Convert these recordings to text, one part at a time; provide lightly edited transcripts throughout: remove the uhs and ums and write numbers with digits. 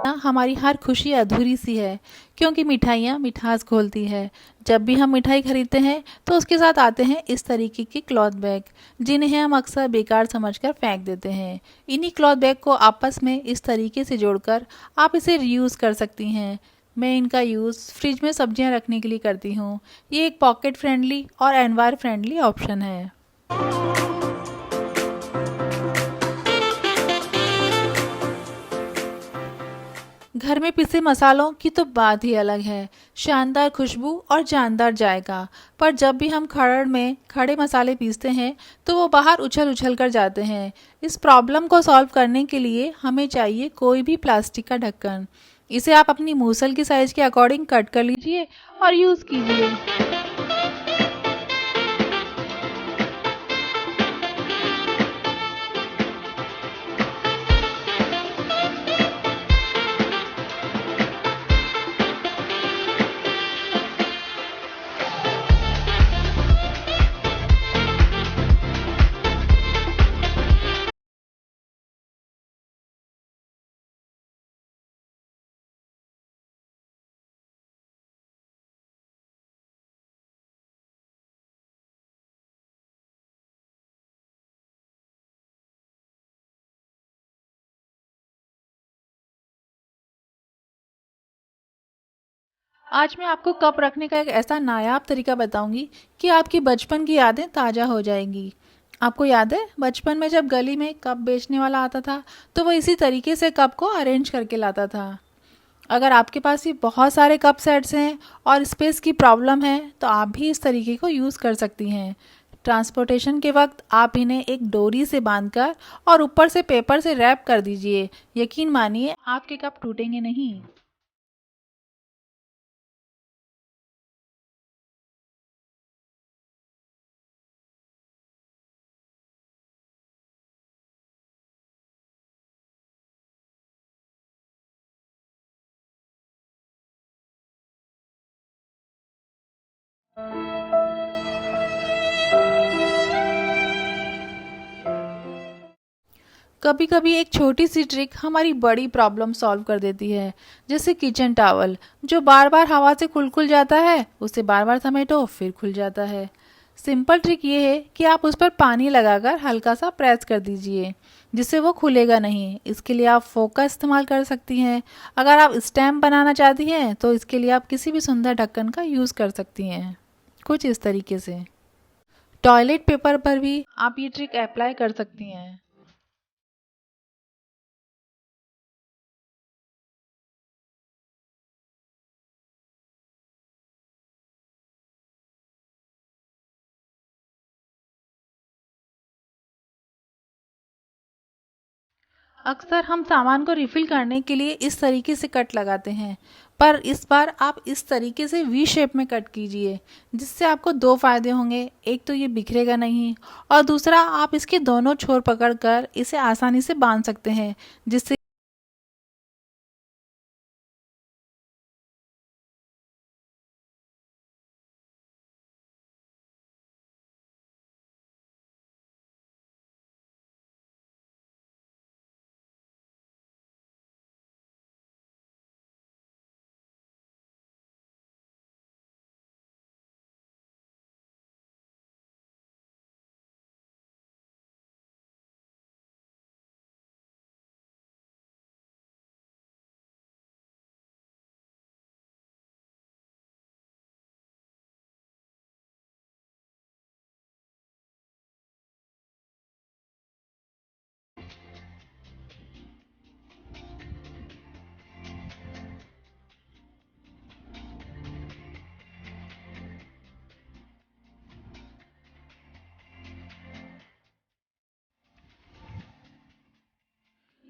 ना हमारी हर खुशी अधूरी सी है, क्योंकि मिठाइयाँ मिठास घोलती है। जब भी हम मिठाई खरीदते हैं तो उसके साथ आते हैं इस तरीके के क्लॉथ बैग, जिन्हें हम अक्सर बेकार समझकर फेंक देते हैं। इन्हीं क्लॉथ बैग को आपस में इस तरीके से जोड़कर आप इसे रीयूज़ कर सकती हैं। मैं इनका यूज़ फ्रिज में सब्जियां रखने के लिए करती हूँ। ये एक पॉकेट फ्रेंडली और एनवायर फ्रेंडली ऑप्शन है। घर में पिसे मसालों की तो बात ही अलग है, शानदार खुशबू और जानदार जायका। पर जब भी हम खरड़ में खड़े मसाले पीसते हैं तो वो बाहर उछल उछल कर जाते हैं। इस प्रॉब्लम को सॉल्व करने के लिए हमें चाहिए कोई भी प्लास्टिक का ढक्कन। इसे आप अपनी मूसल की साइज के अकॉर्डिंग कट कर लीजिए और यूज़ कीजिए। आज मैं आपको कप रखने का एक ऐसा नायाब तरीका बताऊंगी कि आपकी बचपन की यादें ताज़ा हो जाएंगी। आपको याद है बचपन में जब गली में कप बेचने वाला आता था तो वो इसी तरीके से कप को अरेंज करके लाता था। अगर आपके पास ये बहुत सारे कप सेट्स हैं और स्पेस की प्रॉब्लम है तो आप भी इस तरीके को यूज़ कर सकती हैं। ट्रांसपोर्टेशन के वक्त आप इन्हें एक डोरी से बांधकर और ऊपर से पेपर से रैप कर दीजिए। यकीन मानिए आपके कप टूटेंगे नहीं। कभी कभी एक छोटी सी ट्रिक हमारी बड़ी प्रॉब्लम सॉल्व कर देती है। जैसे किचन टॉवल जो बार बार हवा से खुल खुल जाता है, उसे बार बार समेटो फिर खुल जाता है। सिंपल ट्रिक ये है कि आप उस पर पानी लगाकर हल्का सा प्रेस कर दीजिए, जिससे वो खुलेगा नहीं। इसके लिए आप फोक का इस्तेमाल कर सकती हैं। अगर आप स्टैम्प बनाना चाहती हैं तो इसके लिए आप किसी भी सुंदर ढक्कन का यूज़ कर सकती हैं, कुछ इस तरीके से। टॉयलेट पेपर पर भी आप ये ट्रिक अप्लाई कर सकती हैं। अक्सर हम सामान को रिफिल करने के लिए इस तरीके से कट लगाते हैं, पर इस बार आप इस तरीके से वी शेप में कट कीजिए, जिससे आपको दो फायदे होंगे। एक तो ये बिखरेगा नहीं और दूसरा आप इसके दोनों छोर पकड़कर इसे आसानी से बांध सकते हैं, जिससे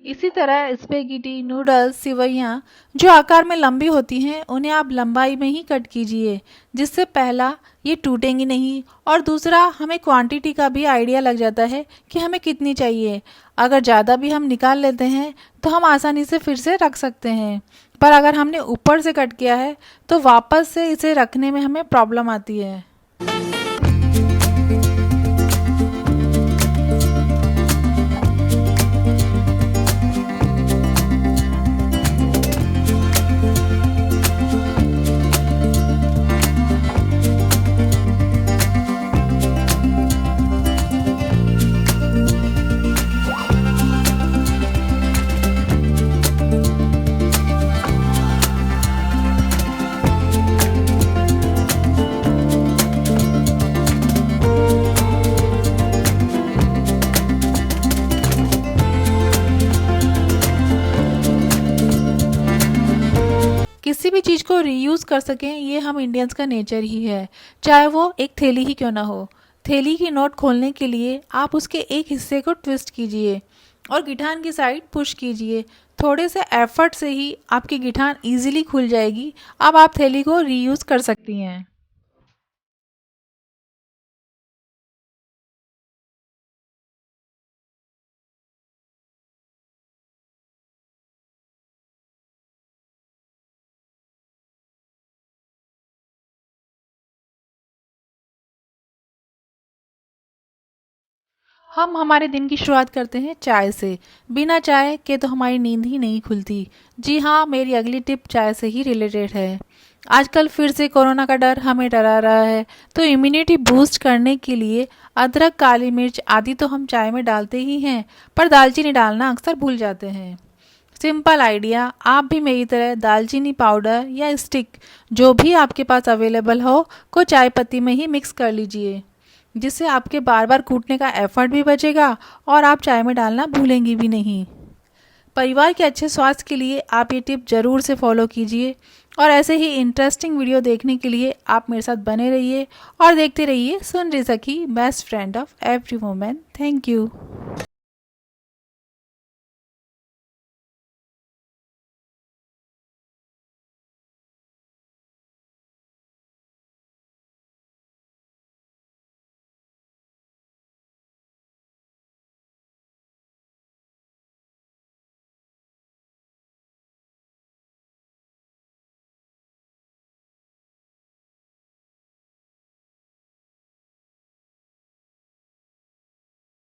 इसी तरह स्पेगेटी, नूडल्स, सिवैयाँ जो आकार में लंबी होती हैं उन्हें आप लंबाई में ही कट कीजिए, जिससे पहला ये टूटेंगी नहीं और दूसरा हमें क्वांटिटी का भी आइडिया लग जाता है कि हमें कितनी चाहिए। अगर ज़्यादा भी हम निकाल लेते हैं तो हम आसानी से फिर से रख सकते हैं, पर अगर हमने ऊपर से कट किया है तो वापस से इसे रखने में हमें प्रॉब्लम आती है। किसी भी चीज़ को रीयूज़ कर सकें ये हम इंडियंस का नेचर ही है, चाहे वो एक थैली ही क्यों ना हो। थैली की नोट खोलने के लिए आप उसके एक हिस्से को ट्विस्ट कीजिए और गिठान की साइड पुश कीजिए। थोड़े से एफर्ट से ही आपकी गिठान इजीली खुल जाएगी। अब आप थैली को रीयूज़ कर सकती हैं। हम हमारे दिन की शुरुआत करते हैं चाय से। बिना चाय के तो हमारी नींद ही नहीं खुलती। जी हाँ, मेरी अगली टिप चाय से ही रिलेटेड है। आजकल फिर से कोरोना का डर हमें डरा रहा है, तो इम्यूनिटी बूस्ट करने के लिए अदरक, काली मिर्च आदि तो हम चाय में डालते ही हैं, पर दालचीनी डालना अक्सर भूल जाते हैं। सिंपल आइडिया, आप भी मेरी तरह दालचीनी पाउडर या स्टिक जो भी आपके पास अवेलेबल हो को चाय पत्ती में ही मिक्स कर लीजिए, जिससे आपके बार बार कूटने का एफर्ट भी बचेगा और आप चाय में डालना भूलेंगी भी नहीं। परिवार के अच्छे स्वास्थ्य के लिए आप ये टिप ज़रूर से फॉलो कीजिए और ऐसे ही इंटरेस्टिंग वीडियो देखने के लिए आप मेरे साथ बने रहिए और देखते रहिए सुन रही सखी, best friend of every women. Thank you.